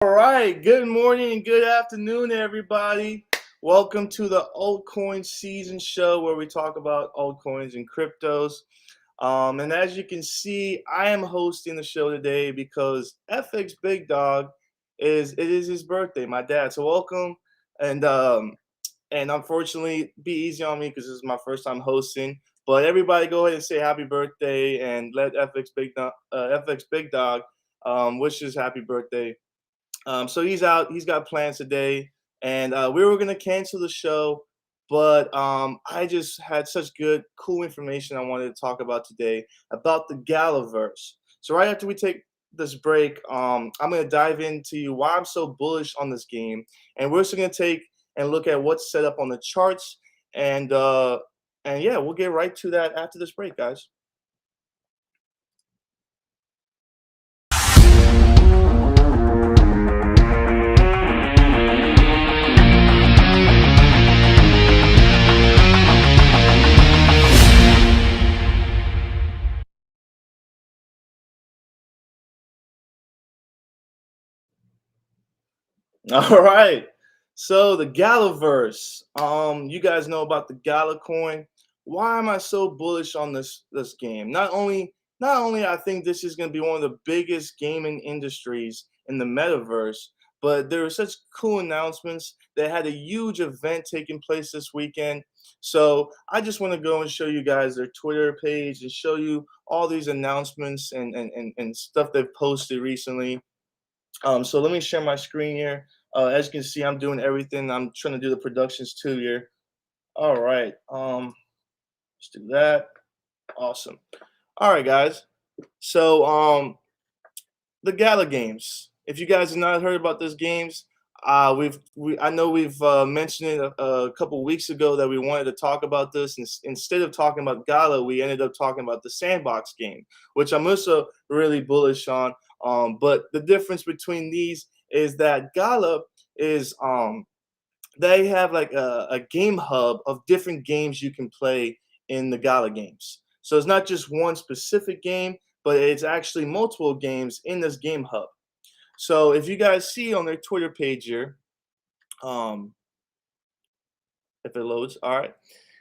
All right, good morning and good afternoon, everybody. Welcome to the Altcoin Season Show where we talk about altcoins and cryptos. And as you can see, I am hosting the show today because FxBigDog is his birthday, my dad. So welcome, and unfortunately, be easy on me because this is my first time hosting. But everybody, go ahead and say happy birthday and let FxBigDog wish his happy birthday. So he's out. He's got plans today, and we were gonna cancel the show, but I just had such good, cool information I wanted to talk about today about the Galaverse. So right after we take this break, I'm gonna dive into why I'm so bullish on this game, and we're also gonna take and look at what's set up on the charts, and yeah, we'll get right to that after this break, guys. All right. So the Galaverse. You guys know about the Gala coin. Why am I so bullish on this game? Not only I think this is going to be one of the biggest gaming industries in the metaverse, but there were such cool announcements. They had a huge event taking place this weekend. So I just want to go and show you guys their Twitter page and show you all these announcements and stuff they've posted recently. So let me share my screen here. As you can see, I'm doing everything. I'm trying to do the productions too here. All right. Let's do that. Awesome. All right, guys. So the Gala games. If you guys have not heard about those games, I know we've mentioned it a couple weeks ago that we wanted to talk about this. And instead of talking about Gala, we ended up talking about the Sandbox game, which I'm also really bullish on. But the difference between these is that Gala is they have like a game hub of different games you can play in the Gala games. So it's not just one specific game, but it's actually multiple games in this game hub. So if you guys see on their Twitter page here, um, if it loads, all right.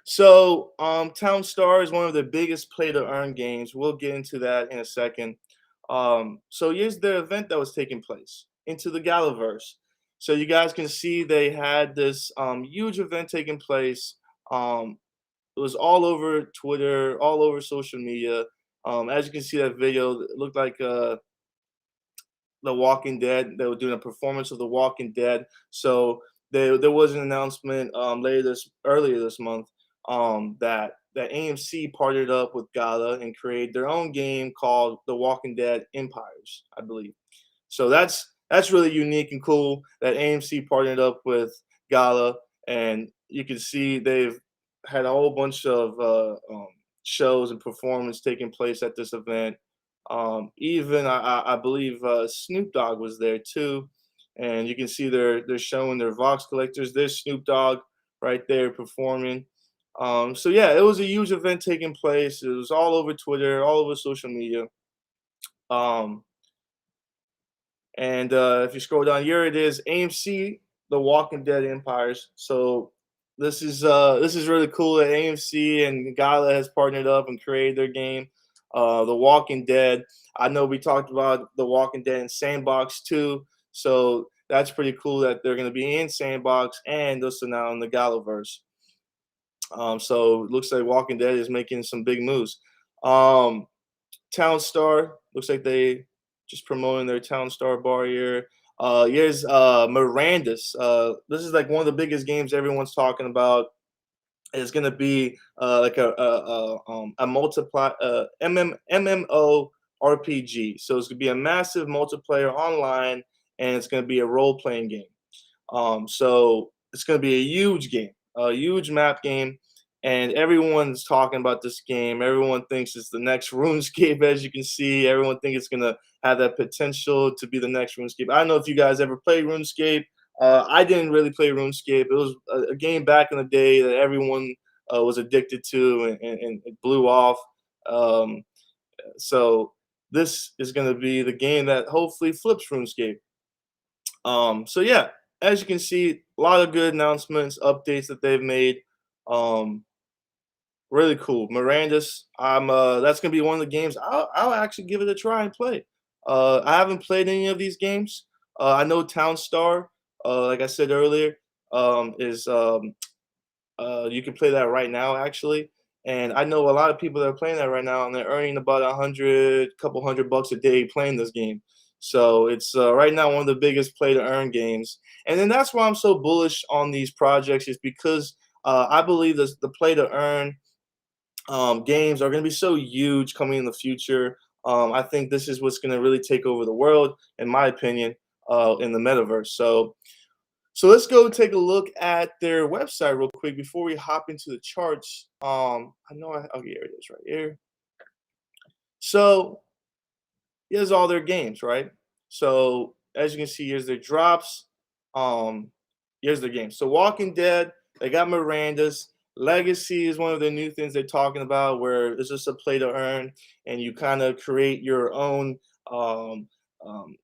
So Town Star is one of the biggest play to earn games. We'll get into that in a second. So here's the event that was taking place into the Galaverse. So you guys can see they had this huge event taking place. Um, it was all over Twitter, all over social media. As you can see that video, it looked like The Walking Dead. They were doing a performance of The Walking Dead. So there was an announcement earlier this month that AMC partnered up with Gala and created their own game called The Walking Dead Empires, I believe. So that's really unique and cool that AMC partnered up with Gala, and you can see they've had a whole bunch of shows and performance taking place at this event. Even I believe Snoop Dogg was there too, and you can see they're showing their Vox collectors. There's Snoop Dogg right there performing. So yeah, it was a huge event taking place. It was all over Twitter, all over social media. Um, and if you scroll down, here it is, AMC, The Walking Dead Empires. So this is really cool that AMC and Gala has partnered up and created their game, The Walking Dead. I know we talked about The Walking Dead in Sandbox too, so that's pretty cool that they're going to be in Sandbox and also now in the Galaverse. So it looks like Walking Dead is making some big moves. Um, Town Star looks like they just promoting their Town Star bar here. Here's Miranda's. This is like one of the biggest games everyone's talking about. It's gonna be like a multiply MMO RPG. So it's gonna be a massive multiplayer online, and it's gonna be a role playing game. So it's going to be a huge game, a huge map game, and everyone's talking about this game. Everyone thinks it's the next RuneScape, as you can see. Everyone thinks it's going to have that potential to be the next RuneScape. I don't know if you guys ever played RuneScape. I didn't really play RuneScape. It was a game back in the day that everyone was addicted to, and it blew off. Um, so this is going to be the game that hopefully flips RuneScape. So yeah, as you can see, a lot of good announcements, updates that they've made. Um, Really cool. Miranda's. That's gonna be one of the games I'll actually give it a try and play. I haven't played any of these games. I know Town Star, like I said earlier, is you can play that right now actually. And I know a lot of people that are playing that right now, and they're earning about couple $100 a day playing this game. So it's right now one of the biggest play to earn games. And then that's why I'm so bullish on these projects is because I believe this the play to earn games are going to be so huge coming in the future. I think this is what's going to really take over the world, in my opinion, in the metaverse. So let's go take a look at their website real quick before we hop into the charts. I know okay, here it is right here. So here's all their games, right? So as you can see, here's their drops. Um, Here's their games. So Walking Dead, they got Miranda's. Legacy is one of the new things they're talking about, where it's just a play to earn, and you kind of create your own um, um,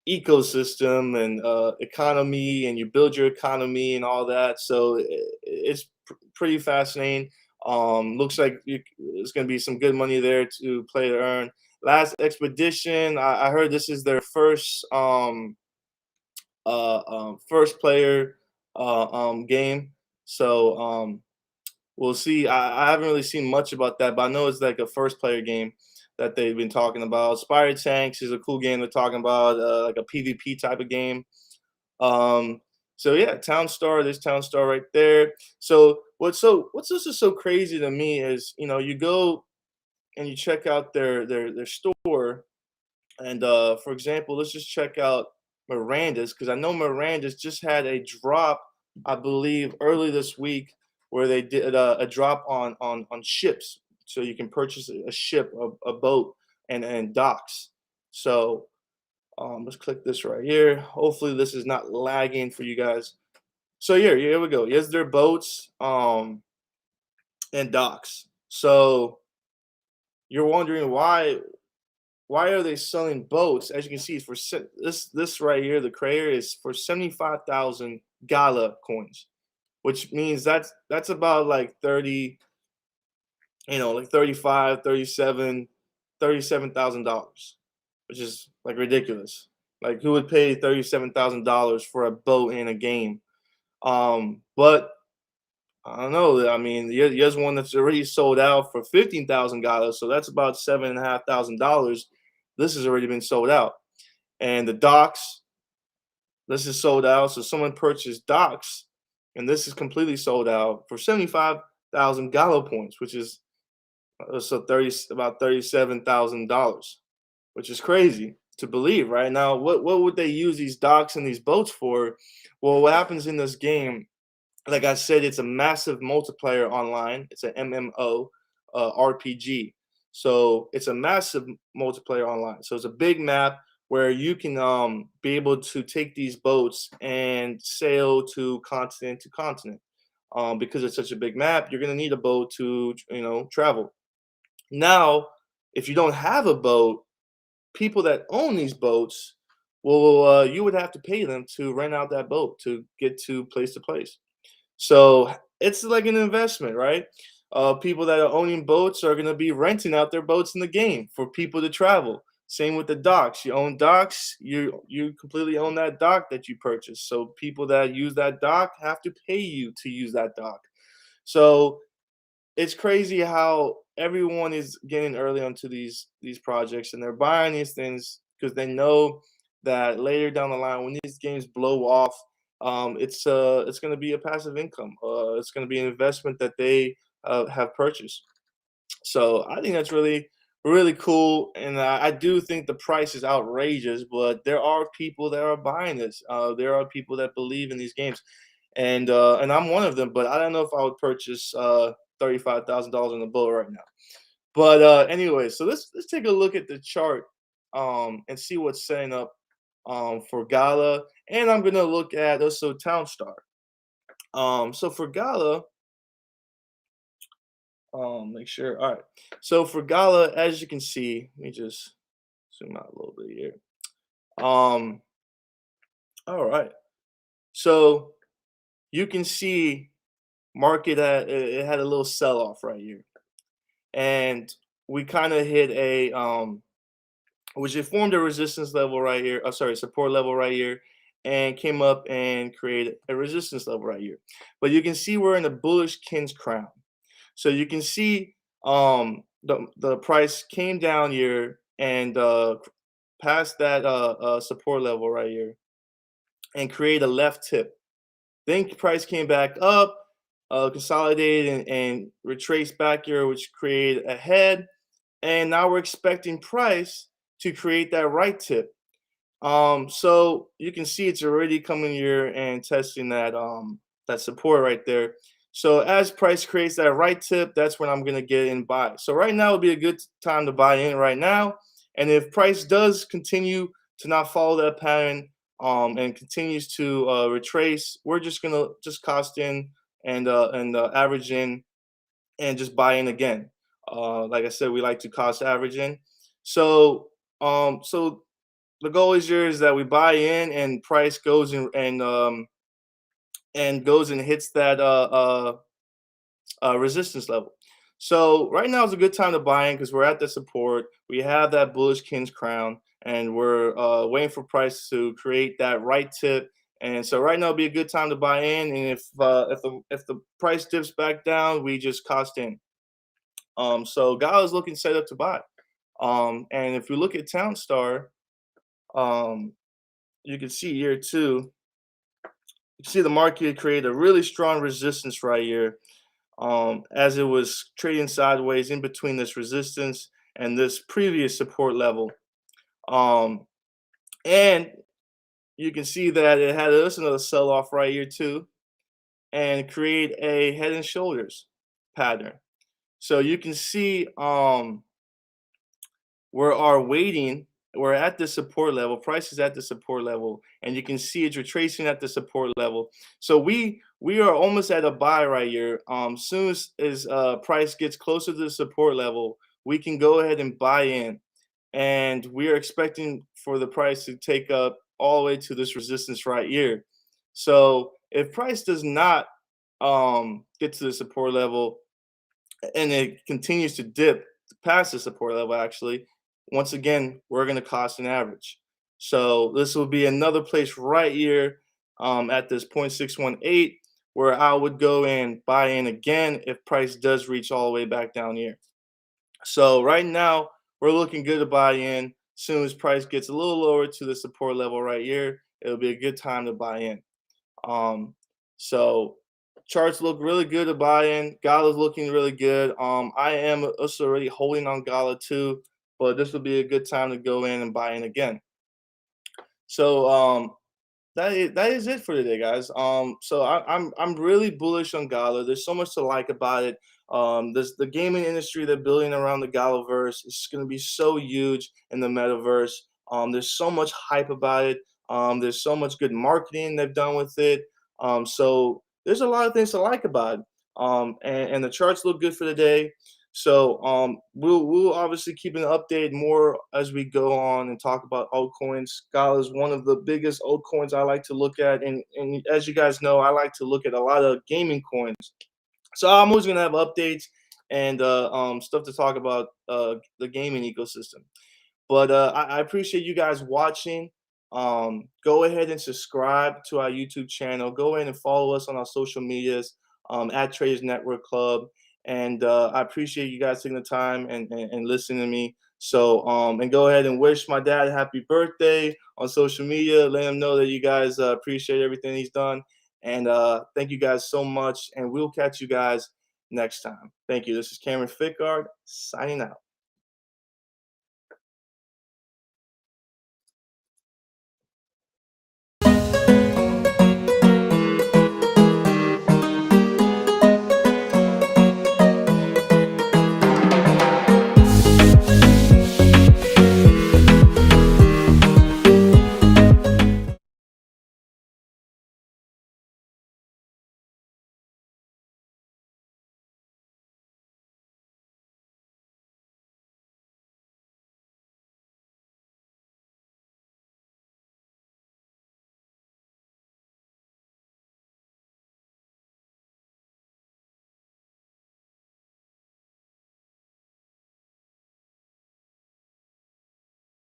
ecosystem and economy, and you build your economy and all that. So it's pretty fascinating. Looks like there's going to be some good money there to play to earn. Last Expedition, I heard this is their first player game. So we'll see. I haven't really seen much about that, but I know it's like a first player game that they've been talking about. Spider Tanks is a cool game they're talking about, like a PvP type of game. Um, so yeah, Town Star. There's Town Star right there. So what's this is so crazy to me is you go and you check out their store, and for example, let's just check out Miranda's because I know Miranda's just had a drop, I believe, early this week where they did a drop on ships, so you can purchase a ship, a boat, and docks. So let's click this right here. Hopefully, this is not lagging for you guys. So here we go. Here's their boats and docks. So you're wondering why are they selling boats? As you can see, this right here, the creator is for 75,000 Gala coins, which means that's about like 30, like 35, 37,000 dollars, which is like ridiculous. Like who would pay $37,000 for a boat in a game? But I don't know. I mean, here's one that's already sold out for 15,000 dollars, so that's about $7,500. This has already been sold out, and the docks. This is sold out. So someone purchased docks, and this is completely sold out for 75,000 Gallo points, which is so 30 about $37,000, which is crazy to believe. Right now, what would they use these docks and these boats for? Well, what happens in this game, like I said, it's a massive multiplayer online. It's an MMO RPG. So it's a massive multiplayer online. So it's a big map where you can be able to take these boats and sail to continent. Because it's such a big map, you're gonna need a boat to travel. Now, if you don't have a boat, people that own these boats, well, you would have to pay them to rent out that boat to get to place. So it's like an investment, right? People that are owning boats are going to be renting out their boats in the game for people to travel. Same with the docks. You own docks, you completely own that dock that you purchased. So people that use that dock have to pay you to use that dock. So it's crazy how everyone is getting early onto these projects and they're buying these things because they know that later down the line when these games blow off, it's going to be a passive income. It's going to be an investment that they have purchased. So I think that's really cool, and I do think the price is outrageous, but there are people that are buying this. There are people that believe in these games, and I'm one of them. But I don't know if I would purchase $35,000 on the boat right now. But anyway, so let's take a look at the chart and see what's setting up for Gala, and I'm gonna look at also Town Star. So for Gala, make sure. All right. So for Gala, as you can see, let me just zoom out a little bit here. Um, All right. So you can see market it had a little sell off right here, and we kind of hit a which it formed a resistance level right here. Oh, sorry, support level right here, and came up and created a resistance level right here. But you can see we're in a bullish King's crown. So you can see the price came down here and past that support level right here and create a left tip. Then price came back up, consolidated and retraced back here, which created a head. And now we're expecting price to create that right tip. So you can see it's already coming here and testing that support right there. So as price creates that right tip, that's when I'm gonna get in buy. So right now would be a good time to buy in right now. And if price does continue to not follow that pattern and continues to retrace, we're just gonna just cost in and average in and just buy in again. Like I said, we like to cost average in. So so the goal is here is that we buy in and price goes and goes and hits that resistance level. So right now is a good time to buy in because we're at the support. We have that bullish King's crown, and we're waiting for price to create that right tip. And so right now would be a good time to buy in. And if the price dips back down, we just cost in. So Gala is looking set up to buy. And if we look at Townstar, um, you can see here too. You can see the market created a really strong resistance right here, as it was trading sideways in between this resistance and this previous support level. Um, and you can see that it had another sell off right here too, and create a head and shoulders pattern. So you can see where our waiting, we're at the support level, price is at the support level, and you can see it's retracing at the support level. So we are almost at a buy right here. Soon as price gets closer to the support level, we can go ahead and buy in. And we are expecting for the price to take up all the way to this resistance right here. So if price does not get to the support level, and it continues to dip past the support level, actually, once again, we're going to cost an average. So this will be another place right here at this 0.618 where I would go and buy in again if price does reach all the way back down here. So right now, we're looking good to buy in. Soon as price gets a little lower to the support level right here, it'll be a good time to buy in. Um, so charts look really good to buy in. Gala's looking really good. I am also already holding on Gala too, but this will be a good time to go in and buy in again. So that is it for today, guys. So I'm really bullish on Gala. There's so much to like about it. This the gaming industry they're building around the Galaverse is going to be so huge in the metaverse. There's so much hype about it. There's so much good marketing they've done with it. So there's a lot of things to like about it. And the charts look good for the day. So we'll obviously keep an update more as we go on and talk about altcoins. Scala is one of the biggest altcoins I like to look at, and as you guys know, I like to look at a lot of gaming coins. So I'm always gonna have updates and stuff to talk about the gaming ecosystem. But I appreciate you guys watching. Go ahead and subscribe to our YouTube channel. Go ahead and follow us on our social medias at Traders Network Club. And I appreciate you guys taking the time and listening to me. So and go ahead and wish my dad a happy birthday on social media. Let him know that you guys appreciate everything he's done. And thank you guys so much. And we'll catch you guys next time. Thank you. This is Cameron Fickard signing out.